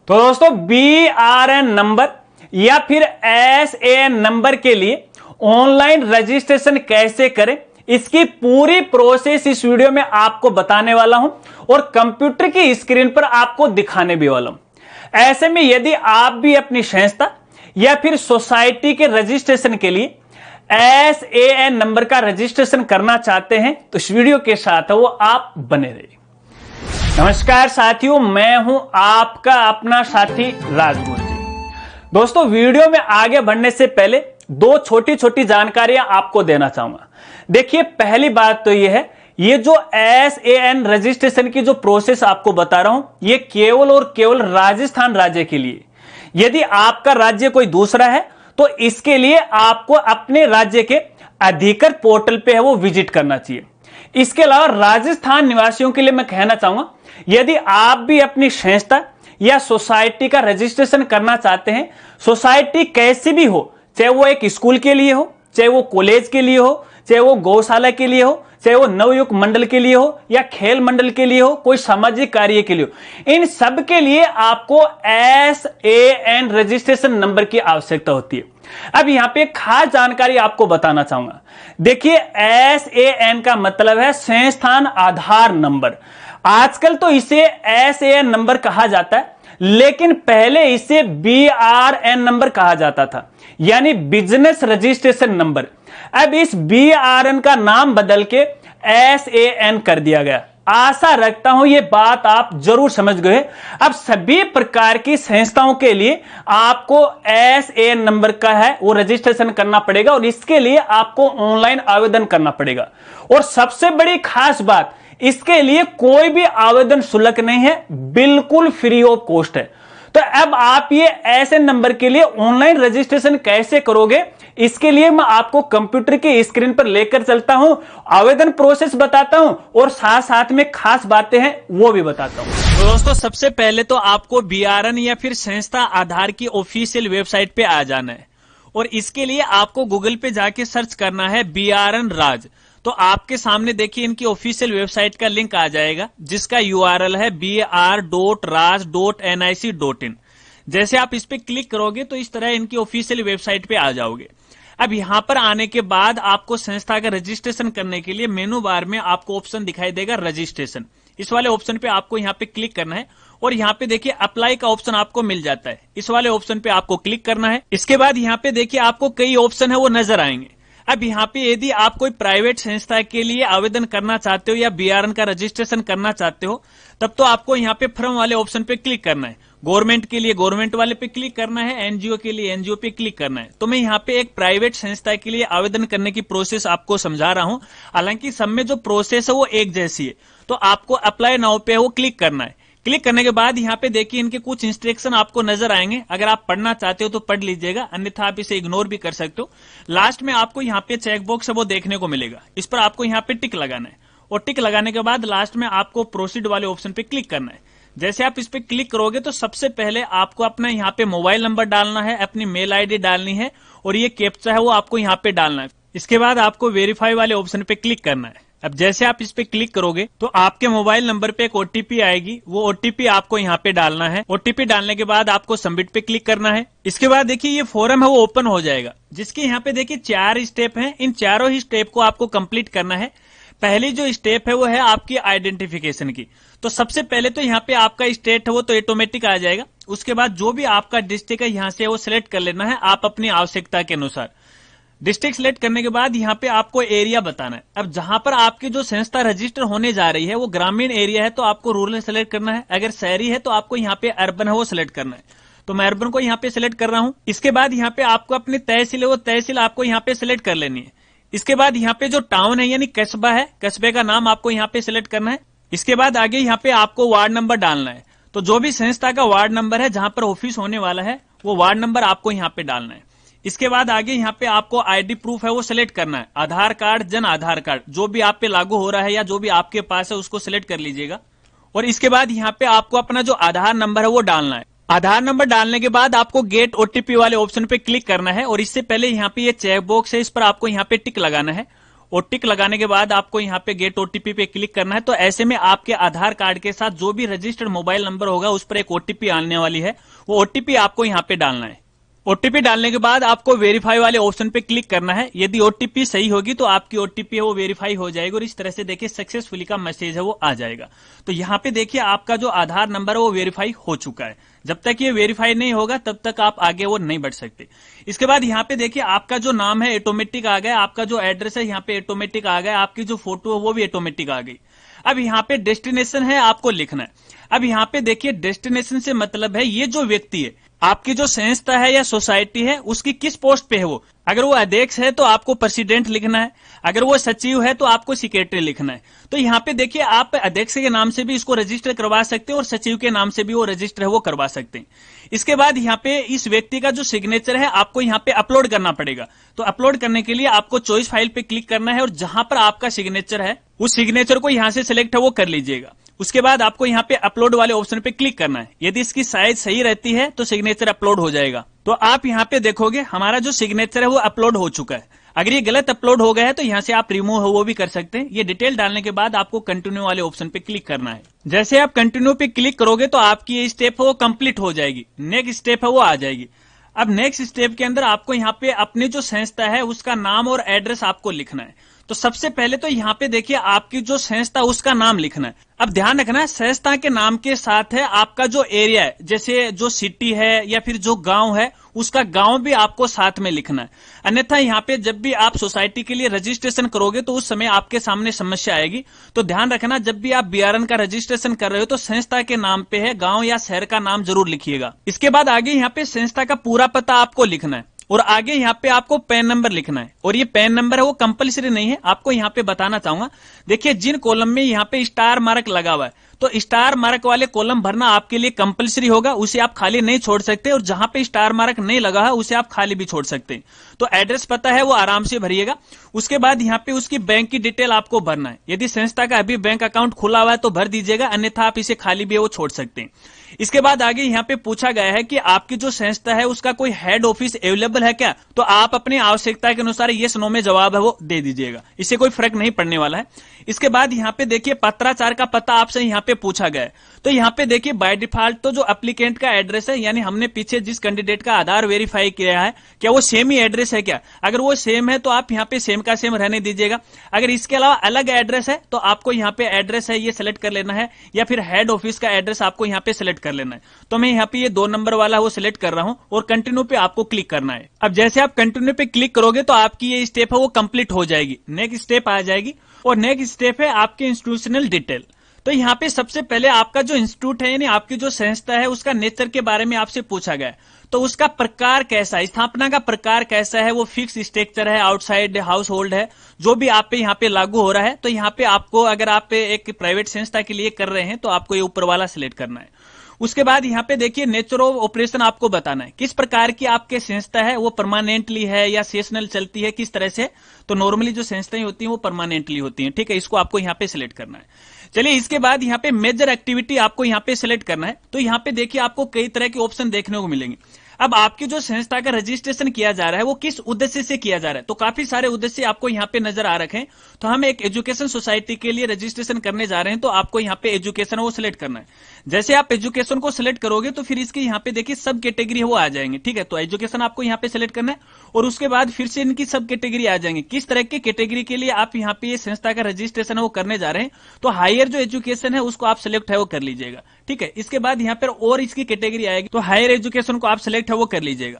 तो दोस्तों BRN number या फिर SAN नंबर के लिए ऑनलाइन रजिस्ट्रेशन कैसे करें, इसकी पूरी प्रोसेस इस वीडियो में आपको बताने वाला हूं और कंप्यूटर की स्क्रीन पर आपको दिखाने भी वाला हूं। ऐसे में यदि आप भी अपनी संस्था या फिर सोसाइटी के रजिस्ट्रेशन के लिए SAN नंबर का रजिस्ट्रेशन करना चाहते हैं तो इस वीडियो के साथ वो आप बने रहिए। नमस्कार साथियों, मैं हूं आपका अपना साथी राजगुरु जी। दोस्तों वीडियो में आगे बढ़ने से पहले दो छोटी छोटी जानकारियां आपको देना चाहूंगा। देखिए, पहली बात तो यह है, ये जो SAN रजिस्ट्रेशन की जो प्रोसेस आपको बता रहा हूं, ये केवल और केवल राजस्थान राज्य के लिए। यदि आपका राज्य कोई दूसरा है तो इसके लिए आपको अपने राज्य के अधिकृत पोर्टल पे है वो विजिट करना चाहिए। इसके अलावा राजस्थान निवासियों के लिए मैं कहना चाहूंगा, यदि आप भी अपनी संस्था या सोसाइटी का रजिस्ट्रेशन करना चाहते हैं, सोसाइटी कैसी भी हो, चाहे वो एक स्कूल के लिए हो, चाहे वो कॉलेज के लिए हो, चाहे वो गौशाला के लिए हो, चाहे वो नवयुवक मंडल के लिए हो या खेल मंडल के लिए हो, कोई सामाजिक कार्य के लिए हो, इन सब के लिए आपको SAN रजिस्ट्रेशन नंबर की आवश्यकता होती है। अब यहां पे एक खास जानकारी आपको बताना चाहूंगा। देखिए, SAN का मतलब है संस्थान आधार नंबर। आजकल तो इसे SAN नंबर कहा जाता है, लेकिन पहले इसे BRN नंबर कहा जाता था, यानी बिजनेस रजिस्ट्रेशन नंबर। अब इस BRN का नाम बदल के SAN कर दिया गया। आशा रखता हूं ये बात आप जरूर समझ गए। अब सभी प्रकार की संस्थाओं के लिए आपको SAN नंबर का है वो रजिस्ट्रेशन करना पड़ेगा और इसके लिए आपको ऑनलाइन आवेदन करना पड़ेगा। और सबसे बड़ी खास बात, इसके लिए कोई भी आवेदन शुल्क नहीं है, बिल्कुल फ्री ऑफ कॉस्ट है। तो अब आप ये SAN नंबर के लिए ऑनलाइन रजिस्ट्रेशन कैसे करोगे, इसके लिए मैं आपको कंप्यूटर की स्क्रीन पर लेकर चलता हूं, आवेदन प्रोसेस बताता हूं और साथ साथ में खास बातें हैं वो भी बताता हूं। तो दोस्तों, सबसे पहले तो आपको BRN या फिर संस्था आधार की ऑफिशियल वेबसाइट पे आ जाना है और इसके लिए आपको गूगल पे जाके सर्च करना है BRN राज। तो आपके सामने देखिए इनकी ऑफिशियल वेबसाइट का लिंक आ जाएगा, जिसका URL है br.raj.nic.in। जैसे आप इस पे क्लिक करोगे तो इस तरह इनकी ऑफिशियल वेबसाइट पे आ जाओगे। अब यहां पर आने के बाद आपको संस्था का रजिस्ट्रेशन करने के लिए मेनू बार में आपको ऑप्शन दिखाई देगा रजिस्ट्रेशन। इस वाले ऑप्शन पे आपको यहां पे क्लिक करना है और यहां पे देखिए अप्लाई का ऑप्शन आपको मिल जाता है। इस वाले ऑप्शन पे आपको क्लिक करना है। इसके बाद यहां पे देखिए आपको कई ऑप्शन है वो नजर आएंगे। अब यहाँ पे यदि आप कोई प्राइवेट संस्था के लिए आवेदन करना चाहते हो या BRN का रजिस्ट्रेशन करना चाहते हो, तब तो आपको यहाँ पे फर्म वाले ऑप्शन पे क्लिक करना है। गवर्नमेंट के लिए गवर्नमेंट वाले पे क्लिक करना है, NGO के लिए NGO पे क्लिक करना है। तो मैं यहाँ पे एक प्राइवेट संस्था के लिए आवेदन करने की प्रोसेस आपको समझा रहा हूँ। हालांकि सब में जो प्रोसेस है वो एक जैसी है। तो आपको अप्लाई नाउ पे वो क्लिक करना है। क्लिक करने के बाद यहाँ पे देखिए इनके कुछ इंस्ट्रक्शन आपको नजर आएंगे। अगर आप पढ़ना चाहते हो तो पढ़ लीजिएगा, अन्यथा आप इसे इग्नोर भी कर सकते हो। लास्ट में आपको यहाँ पे चेक बॉक्स है वो देखने को मिलेगा, इस पर आपको यहाँ पे टिक लगाना है और टिक लगाने के बाद लास्ट में आपको प्रोसीड वाले ऑप्शन पे क्लिक करना है। जैसे आप इस पे क्लिक करोगे तो सबसे पहले आपको अपना यहाँ पे मोबाइल नंबर डालना है, अपनी मेल ID डालनी है और ये कैप्चा है वो आपको यहाँ पे डालना है। इसके बाद आपको वेरीफाई वाले ऑप्शन पे क्लिक करना है। अब जैसे आप इस पे क्लिक करोगे तो आपके मोबाइल नंबर पे एक OTP आएगी, वो OTP आपको यहाँ पे डालना है। OTP डालने के बाद आपको सबमिट पे क्लिक करना है। इसके बाद देखिए ये फॉर्म है वो ओपन हो जाएगा, जिसके यहाँ पे देखिए 4 स्टेप हैं। इन चारों ही स्टेप को आपको कंप्लीट करना है। पहली जो स्टेप है वो है आपकी आइडेंटिफिकेशन की। तो सबसे पहले तो यहाँ पे आपका स्टेट है वो तो ऑटोमेटिक आ जाएगा। उसके बाद जो भी आपका डिस्ट्रिक्ट है यहाँ से वो सिलेक्ट कर लेना है आप अपनी आवश्यकता के अनुसार। डिस्ट्रिक्ट सिलेक्ट करने के बाद यहाँ पे आपको एरिया बताना है। अब जहां पर आपकी जो संस्था रजिस्टर होने जा रही है वो ग्रामीण एरिया है तो आपको रूरल सेलेक्ट करना है। अगर शहरी है तो आपको यहाँ पे अर्बन है वो सिलेक्ट करना है। तो मैं अर्बन को यहाँ पे सिलेक्ट कर रहा हूँ। इसके बाद यहाँ पे आपको अपनी तहसील है वो तहसील आपको यहाँ पे सिलेक्ट कर लेनी है। इसके बाद यहाँ पे जो टाउन है यानी कस्बा है, कस्बे का नाम आपको यहाँ पे सिलेक्ट करना है। इसके बाद आगे यहाँ पे आपको वार्ड नंबर डालना है। तो जो भी संस्था का वार्ड नंबर है जहां पर ऑफिस होने वाला है वो वार्ड नंबर आपको यहाँ पे डालना है। इसके बाद आगे यहाँ पे आपको ID प्रूफ है वो सिलेक्ट करना है। आधार कार्ड, जन आधार कार्ड, जो भी आप पे लागू हो रहा है या जो भी आपके पास है उसको सिलेक्ट कर लीजिएगा। और इसके बाद यहाँ पे आपको अपना जो आधार नंबर है वो डालना है। आधार नंबर डालने के बाद आपको गेट OTP वाले ऑप्शन पे क्लिक करना है और इससे पहले यहाँ पे ये चेक बॉक्स है इस पर आपको यहाँ पे टिक लगाना है और टिक लगाने के बाद आपको यहाँ पे गेट ओटीपी पे क्लिक करना है। तो ऐसे में आपके आधार कार्ड के साथ जो भी रजिस्टर्ड मोबाइल नंबर होगा उस पर एक ओटीपी आने वाली है, वो ओटीपी आपको यहाँ पे डालना है। ओटीपी डालने के बाद आपको वेरीफाई वाले ऑप्शन पे क्लिक करना है। यदि ओटीपी सही होगी तो आपकी ओटीपी है वो वेरीफाई हो जाएगी और इस तरह से देखिए सक्सेसफुली का मैसेज है वो आ जाएगा। तो यहाँ पे देखिए आपका जो आधार नंबर है वो वेरीफाई हो चुका है। जब तक ये वेरीफाई नहीं होगा तब तक आप आगे वो नहीं बढ़ सकते। इसके बाद यहाँ पे देखिए आपका जो नाम है ऑटोमेटिक आ गया, आपका जो एड्रेस है यहाँ पे ऑटोमेटिक आ गया, आपकी जो फोटो है वो भी ऑटोमेटिक आ गई। अब यहाँ पे डेस्टिनेशन है आपको लिखना है। अब यहाँ पे देखिए डेस्टिनेशन से मतलब है ये जो व्यक्ति है, आपकी जो संस्था है या सोसाइटी है उसकी किस पोस्ट पे है वो। अगर वो अध्यक्ष है तो आपको प्रेसिडेंट लिखना है, अगर वो सचिव है तो आपको सेक्रेटरी लिखना है। तो यहाँ पे देखिए आप अध्यक्ष के नाम से भी इसको रजिस्टर करवा सकते हैं और सचिव के नाम से भी वो रजिस्टर है वो करवा सकते हैं। इसके बाद यहाँ पे इस व्यक्ति का जो सिग्नेचर है आपको यहाँ पे अपलोड करना पड़ेगा। तो अपलोड करने के लिए आपको चॉइस फाइल पे क्लिक करना है और जहां पर आपका सिग्नेचर है उस सिग्नेचर को यहाँ से सिलेक्ट है वो कर लीजिएगा। उसके बाद आपको यहाँ पे अपलोड वाले ऑप्शन पे क्लिक करना है। यदि इसकी साइज सही रहती है तो सिग्नेचर अपलोड हो जाएगा। तो आप यहाँ पे देखोगे हमारा जो सिग्नेचर है वो अपलोड हो चुका है। अगर ये गलत अपलोड हो गया है तो यहाँ से आप रिमूव हो वो भी कर सकते हैं। ये डिटेल डालने के बाद आपको कंटिन्यू वाले ऑप्शन पे क्लिक करना है। जैसे आप कंटिन्यू पे क्लिक करोगे तो आपकी ये स्टेप है वो कंप्लीट हो जाएगी, नेक्स्ट स्टेप है वो आ जाएगी। अब नेक्स्ट स्टेप के अंदर आपको यहाँ पे अपनी जो संस्था है उसका नाम और एड्रेस आपको लिखना है। तो सबसे पहले तो यहाँ पे देखिए आपकी जो संस्था उसका नाम लिखना है। अब ध्यान रखना है संस्था के नाम के साथ है आपका जो एरिया है, जैसे जो सिटी है या फिर जो गांव है उसका गांव भी आपको साथ में लिखना है। अन्यथा यहाँ पे जब भी आप सोसाइटी के लिए रजिस्ट्रेशन करोगे तो उस समय आपके सामने समस्या आएगी। तो ध्यान रखना जब भी आप बीआरएन का रजिस्ट्रेशन कर रहे हो तो संस्था के नाम पे है गांव या शहर का नाम जरूर लिखिएगा। इसके बाद आगे यहाँ पे संस्था का पूरा पता आपको लिखना है और आगे यहाँ पे आपको पैन नंबर लिखना है। और ये पैन नंबर है वो कंपलसरी नहीं है, आपको यहाँ पे बताना चाहूंगा। देखिए जिन कॉलम में यहाँ पे स्टार मार्क लगा हुआ है तो स्टार मार्क वाले कॉलम भरना आपके लिए कंपलसरी होगा, उसे आप खाली नहीं छोड़ सकते। और जहां पे स्टार मार्क नहीं लगा है उसे आप खाली भी छोड़ सकते हैं। तो एड्रेस पता है वो आराम से भरिएगा। उसके बाद यहाँ पे उसकी बैंक की डिटेल आपको भरना है। यदि संस्था का अभी बैंक अकाउंट खुला हुआ है तो भर दीजिएगा, अन्यथा आप इसे खाली भी वो छोड़ सकते हैं। इसके बाद आगे यहाँ पे पूछा गया है कि आपकी जो संस्था है उसका कोई हेड ऑफिस अवेलेबल है क्या। तो आप अपनी आवश्यकता के अनुसार यस नो में जवाब है वो दे दीजिएगा, इससे कोई फर्क नहीं पड़ने वाला है। इसके बाद यहाँ पे देखिए पत्राचार का पता आपसे यहाँ पे पूछा गया है। तो यहाँ पे देखिए बाय डिफॉल्ट तो जो एप्लीकेंट का एड्रेस है, यानी हमने पीछे जिस कैंडिडेट का आधार वेरीफाई किया है क्या वो सेम ही एड्रेस है क्या। अगर वो सेम है तो आप यहाँ पे सेम का सेम रहने दीजिएगा। अगर इसके अलावा अलग एड्रेस है तो आपको यहाँ पे एड्रेस है ये सिलेक्ट कर लेना है, या फिर हेड ऑफिस का एड्रेस आपको यहाँ पे सिलेक्ट कर लेना है। तो मैं यहाँ पे ये 2 नंबर वाला वो सिलेक्ट कर रहा हूँ और कंटिन्यू पे आपको क्लिक करना है। अब जैसे आप कंटिन्यू पे क्लिक करोगे तो आपकी ये स्टेप है वो कंप्लीट हो जाएगी, नेक्स्ट स्टेप आ जाएगी। और नेक्स्ट स्टेप है आपके इंस्टीट्यूशनल डिटेल। तो यहाँ पे सबसे पहले आपका जो इंस्टीट्यूट है यानी आपकी जो संस्था है उसका नेचर के बारे में आपसे पूछा गया है। तो उसका प्रकार कैसा है, स्थापना का प्रकार कैसा है, वो फिक्स स्ट्रक्चर है, आउटसाइड हाउस होल्ड है, जो भी आप पे यहाँ पे लागू हो रहा है। तो यहाँ पे आपको अगर आप एक प्राइवेट संस्था के लिए कर रहे हैं तो आपको ये ऊपर वाला सिलेक्ट करना है। उसके बाद यहाँ पे देखिए नेचर ऑफ ऑपरेशन आपको बताना है, किस प्रकार की आपके संस्था है, वो परमानेंटली है या सेशनल चलती है, किस तरह से। तो नॉर्मली जो संस्थाएं होती हैं वो परमानेंटली होती हैं, ठीक है, इसको आपको यहाँ पे सिलेक्ट करना है। चलिए इसके बाद यहाँ पे मेजर एक्टिविटी आपको यहाँ पे सिलेक्ट करना है। तो यहाँ पे देखिए आपको कई तरह के ऑप्शन देखने को मिलेंगे। अब आपकी जो संस्था का रजिस्ट्रेशन किया जा रहा है वो किस उद्देश्य से किया जा रहा है, तो काफी सारे उद्देश्य आपको यहाँ पे नजर आ रखे हैं। तो हम एक एजुकेशन सोसाइटी के लिए रजिस्ट्रेशन करने जा रहे हैं, तो आपको यहाँ पे एजुकेशन वो सिलेक्ट करना है। जैसे आप एजुकेशन को सिलेक्ट करोगे तो फिर इसकी यहाँ पे देखिए सब कैटेगरी वो आ जाएंगे, ठीक है। तो एजुकेशन आपको यहाँ पे सिलेक्ट करना है और उसके बाद फिर से इनकी सब कैटेगरी आ जाएंगे, किस तरह की कैटेगरी के लिए आप यहाँ पे ये संस्था का रजिस्ट्रेशन है वो करने जा रहे हैं। तो हायर जो एजुकेशन है उसको आप सिलेक्ट है वो कर लीजिएगा, ठीक है। इसके बाद यहाँ पर और इसकी कैटेगरी आएगी, तो हायर एजुकेशन को आप सिलेक्ट है वो कर लीजिएगा।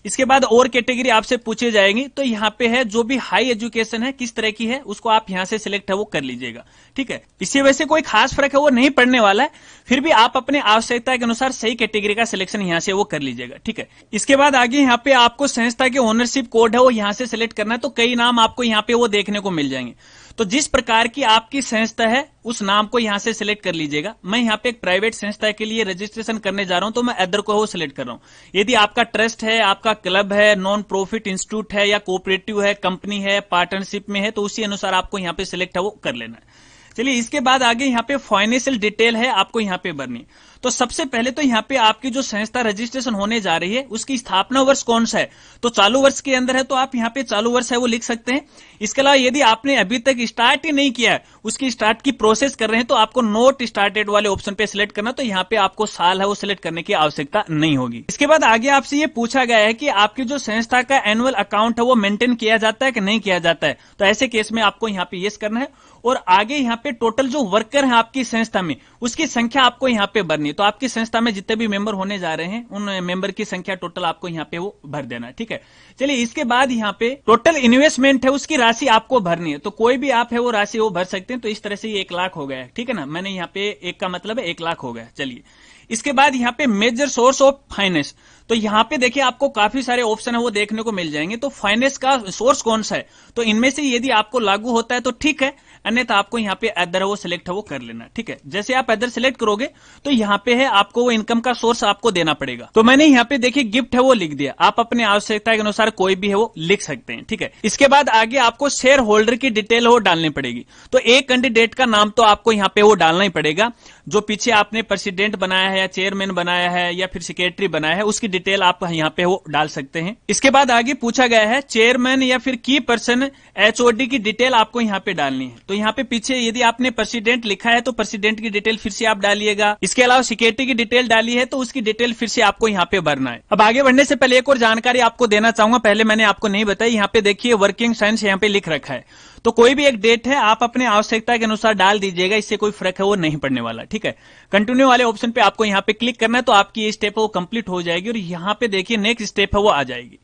इसके बाद और कैटेगरी आपसे पूछे जाएंगी, तो यहाँ पे है जो भी हाई एजुकेशन है किस तरह की है उसको आप यहाँ से सिलेक्ट है वो कर लीजिएगा, ठीक है। इससे वैसे कोई खास फर्क है वो नहीं पड़ने वाला है, फिर भी आप अपने आवश्यकता के अनुसार सही कैटेगरी का सिलेक्शन यहाँ से वो कर लीजिएगा, ठीक है। इसके बाद आगे यहाँ पे आपको संस्था के ओनरशिप कोड है वो यहाँ से सिलेक्ट करना है। तो कई नाम आपको यहाँ पे वो देखने को मिल जाएंगे, तो जिस प्रकार की आपकी संस्था है उस नाम को यहां से सिलेक्ट कर लीजिएगा। मैं यहां पे एक प्राइवेट संस्था के लिए रजिस्ट्रेशन करने जा रहा हूं, तो मैं अदर को वो सिलेक्ट कर रहा हूं। यदि आपका ट्रस्ट है, आपका क्लब है, नॉन प्रॉफिट इंस्टीट्यूट है या कोऑपरेटिव है, कंपनी है, पार्टनरशिप में है, तो उसी अनुसार आपको यहां पे सिलेक्ट है वो कर लेना है। चलिए इसके बाद आगे यहाँ पे फाइनेंशियल डिटेल है आपको यहाँ पे भरनी। तो सबसे पहले तो यहाँ पे आपकी जो संस्था रजिस्ट्रेशन होने जा रही है उसकी स्थापना वर्ष कौन सा है, तो चालू वर्ष के अंदर है, तो आप यहाँ पे चालू वर्ष है वो लिख सकते हैं। इसके अलावा यदि आपने अभी तक स्टार्ट ही नहीं किया है, उसकी स्टार्ट की प्रोसेस कर रहे हैं, तो आपको नोट स्टार्टेड वाले ऑप्शन पे सिलेक्ट करना, तो यहाँ पे आपको साल है वो सिलेक्ट करने की आवश्यकता नहीं होगी। इसके बाद आगे आपसे ये पूछा गया है कि आपकी जो संस्था का एनुअल अकाउंट है वो मेंटेन किया जाता है कि नहीं किया जाता है, तो ऐसे केस में आपको यहाँ पे यस करना है। और आगे यहाँ पे टोटल जो वर्कर है आपकी संस्था में उसकी संख्या आपको यहाँ पे भरनी है, तो आपकी संस्था में जितने भी मेंबर होने जा रहे हैं उन मेंबर की संख्या टोटल आपको यहाँ पे वो भर देना है, ठीक है। चलिए इसके बाद यहाँ पे टोटल इन्वेस्टमेंट है उसकी राशि आपको भरनी है, तो कोई भी आप है वो राशि वो भर सकते हैं। तो इस तरह से 1 लाख हो गया है, ठीक है ना, मैंने यहाँ पे 1 का मतलब है 1 लाख हो गया। चलिए इसके बाद यहाँ पे मेजर सोर्स ऑफ फाइनेंस, तो यहाँ पे देखिए आपको काफी सारे ऑप्शन है वो देखने को मिल जाएंगे। तो फाइनेंस का सोर्स कौन सा है, तो इनमें से यदि आपको लागू होता है तो ठीक है, अन्यथा आपको यहाँ पे अदर वो सिलेक्ट है वो कर लेना, ठीक है। जैसे आप अदर सिलेक्ट करोगे तो यहाँ पे है आपको वो इनकम का सोर्स आपको देना पड़ेगा। तो मैंने यहाँ पे देखिए गिफ्ट है वो लिख दिया, आप अपने आवश्यकता के अनुसार कोई भी है वो लिख सकते हैं, ठीक है। इसके बाद आगे आपको शेयर होल्डर की डिटेल वो डालनी पड़ेगी, तो एक कैंडिडेट का नाम तो आपको यहाँ पे वो डालना ही पड़ेगा, जो पीछे आपने प्रेसिडेंट बनाया है या चेयरमैन बनाया है या फिर सेक्रेटरी बनाया है उसकी डिटेल आप यहाँ पे वो डाल सकते हैं। इसके बाद आगे पूछा गया है चेयरमैन या फिर की पर्सन एचओडी की डिटेल आपको यहाँ पे डालनी है, तो यहाँ पे पीछे यदि आपने प्रेसिडेंट लिखा है तो प्रेसिडेंट की डिटेल फिर से आप डालिएगा। इसके अलावा सेक्रेटरी की डिटेल डाली है तो उसकी डिटेल फिर से आपको यहाँ पे भरना है। अब आगे बढ़ने से पहले एक और जानकारी आपको देना चाहूंगा, पहले मैंने आपको नहीं बताई, यहाँ पे देखिए वर्किंग साइंस यहाँ पे लिख रखा है, तो कोई भी एक डेट है आप अपने आवश्यकता के अनुसार डाल दीजिएगा, इससे कोई फर्क है वो नहीं पड़ने वाला, ठीक है। कंटिन्यू वाले ऑप्शन पे आपको यहाँ पे क्लिक करना है, तो आपकी ये स्टेप है वो कंप्लीट हो जाएगी और यहाँ पे देखिए नेक्स्ट स्टेप है वो आ जाएगी।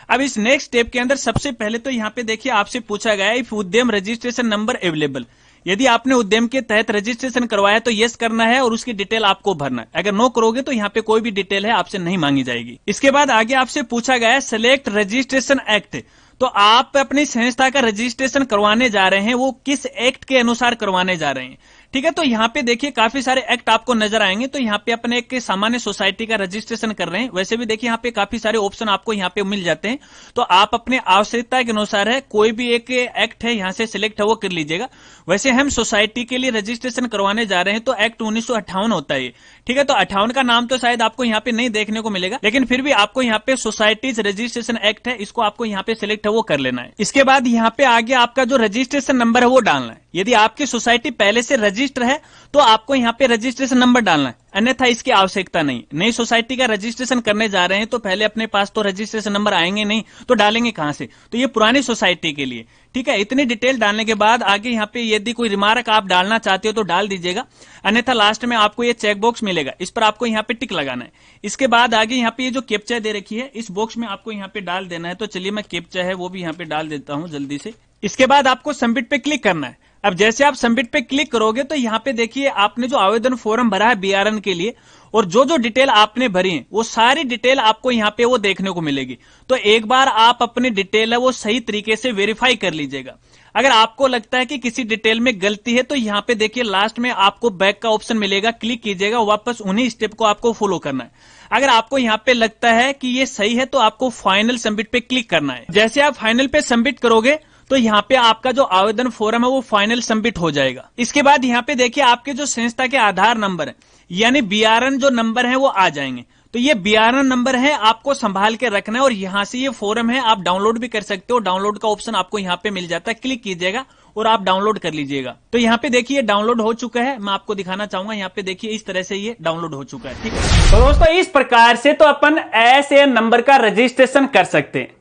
अब इस नेक्स्ट स्टेप के अंदर सबसे पहले तो यहाँ पे देखिए आपसे पूछा गया है इफ उद्यम रजिस्ट्रेशन नंबर अवेलेबल, यदि आपने उद्यम के तहत रजिस्ट्रेशन करवाया तो यस करना है और उसकी डिटेल आपको भरना है, अगर नो करोगे तो यहाँ पे कोई भी डिटेल है आपसे नहीं मांगी जाएगी। इसके बाद आगे आपसे पूछा गया है सिलेक्ट रजिस्ट्रेशन एक्ट, तो आप अपनी संस्था का रजिस्ट्रेशन करवाने जा रहे हैं वो किस एक्ट के अनुसार करवाने जा रहे हैं, ठीक है। तो यहाँ पे देखिए काफी सारे एक्ट आपको नजर आएंगे, तो यहाँ पे अपने एक सामान्य सोसाइटी का रजिस्ट्रेशन कर रहे हैं, वैसे भी देखिए यहाँ पे काफी सारे ऑप्शन आपको यहाँ पे मिल जाते हैं, तो आप अपने आवश्यकता के अनुसार है कोई भी एक एक्ट है यहाँ से सिलेक्ट है वो कर लीजिएगा। वैसे हम सोसाइटी के लिए रजिस्ट्रेशन करवाने जा रहे हैं तो एक्ट 1958 होता है, ठीक है। तो 58 का नाम तो शायद आपको यहाँ पे नहीं देखने को मिलेगा, लेकिन फिर भी आपको यहाँ पे सोसाइटीज रजिस्ट्रेशन एक्ट है, इसको आपको यहाँ पे सिलेक्ट है वो कर लेना है। इसके बाद यहाँ पे आगे आपका जो रजिस्ट्रेशन नंबर है वो डालना है, यदि आपकी सोसाइटी पहले से रजिस्टर है तो आपको यहाँ पे रजिस्ट्रेशन नंबर डालना है, अन्यथा इसकी आवश्यकता नहीं। नई सोसाइटी का रजिस्ट्रेशन करने जा रहे हैं तो पहले अपने पास तो रजिस्ट्रेशन नंबर आएंगे नहीं, तो डालेंगे कहां से, तो ये पुरानी सोसाइटी के लिए, ठीक है। इतनी डिटेल डालने के बाद आगे यहाँ पे यदि कोई रिमार्क आप डालना चाहते हो तो डाल दीजिएगा, अन्यथा लास्ट में आपको ये चेक बॉक्स मिलेगा, इस पर आपको यहाँ पे टिक लगाना है। इसके बाद आगे यहाँ पे ये जो कैप्चा दे रखी है इस बॉक्स में आपको यहाँ पे डाल देना है, तो चलिए मैं कैप्चा है वो भी यहाँ पे डाल देता हूँ जल्दी से। इसके बाद आपको सबमिट पे क्लिक करना है। अब जैसे आप सबमिट पे क्लिक करोगे तो यहाँ पे देखिए आपने जो आवेदन फॉर्म भरा है बीआरएन के लिए और जो जो डिटेल आपने भरी है वो सारी डिटेल आपको यहाँ पे वो देखने को मिलेगी, तो एक बार आप अपनी डिटेल है वो सही तरीके से वेरीफाई कर लीजिएगा। अगर आपको लगता है कि किसी डिटेल में गलती है तो यहाँ पे देखिए लास्ट में आपको बैक का ऑप्शन मिलेगा, क्लिक कीजिएगा, वापस उन्हीं स्टेप को आपको फॉलो करना है। अगर आपको यहाँ पे लगता है कि ये सही है तो आपको फाइनल सबमिट पे क्लिक करना है। जैसे आप फाइनल पे सबमिट करोगे तो यहाँ पे आपका जो आवेदन फॉर्म है वो फाइनल सबमिट हो जाएगा। इसके बाद यहाँ पे देखिए आपके जो संस्था के आधार नंबर है यानी बीआरएन जो नंबर है वो आ जाएंगे, तो ये बीआरएन नंबर है आपको संभाल के रखना है और यहाँ से ये फॉर्म है आप डाउनलोड भी कर सकते हो, डाउनलोड का ऑप्शन आपको यहाँ पे मिल जाता है, क्लिक कीजिएगा और आप डाउनलोड कर लीजिएगा। तो यहाँ पे देखिए डाउनलोड हो चुका है, मैं आपको दिखाना चाहूंगा, यहाँ पे देखिए इस तरह से ये डाउनलोड हो चुका है, ठीक है। तो दोस्तों इस प्रकार से तो अपन एसएन नंबर का रजिस्ट्रेशन कर सकते हैं।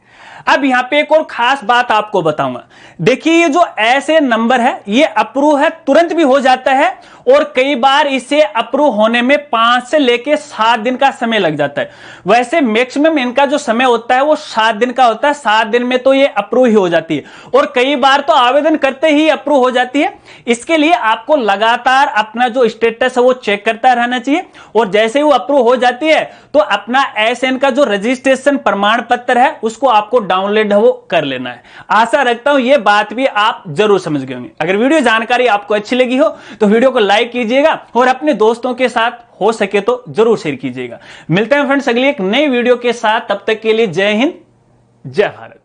अब यहां पे एक और खास बात आपको बताऊंगा, देखिए ये जो एसएन नंबर है ये अप्रूव है, तुरंत भी हो जाता है और कई बार इसे अप्रूव होने में 5 से लेके 7 दिन का समय लग जाता है। वैसे मैक्सिमम इनका जो समय होता है वो 7 दिन का होता है, 7 दिन में तो ये अप्रूव ही हो जाती है और कई बार तो आवेदन करते ही अप्रूव हो जाती है। इसके लिए आपको लगातार अपना जो स्टेटस है वो चेक करता रहना चाहिए और जैसे ही वो अप्रूव हो जाती है तो अपना एसएन का जो रजिस्ट्रेशन प्रमाण पत्र है उसको आपको डाउनलोड है वो कर लेना है। आशा रखता हूं ये बात भी आप जरूर समझ गए होंगे। अगर वीडियो जानकारी आपको अच्छी लगी हो तो वीडियो को लाइक कीजिएगा और अपने दोस्तों के साथ हो सके तो जरूर शेयर कीजिएगा। मिलते हैं फ्रेंड्स अगली एक नई वीडियो के साथ, तब तक के लिए जय हिंद जय भारत।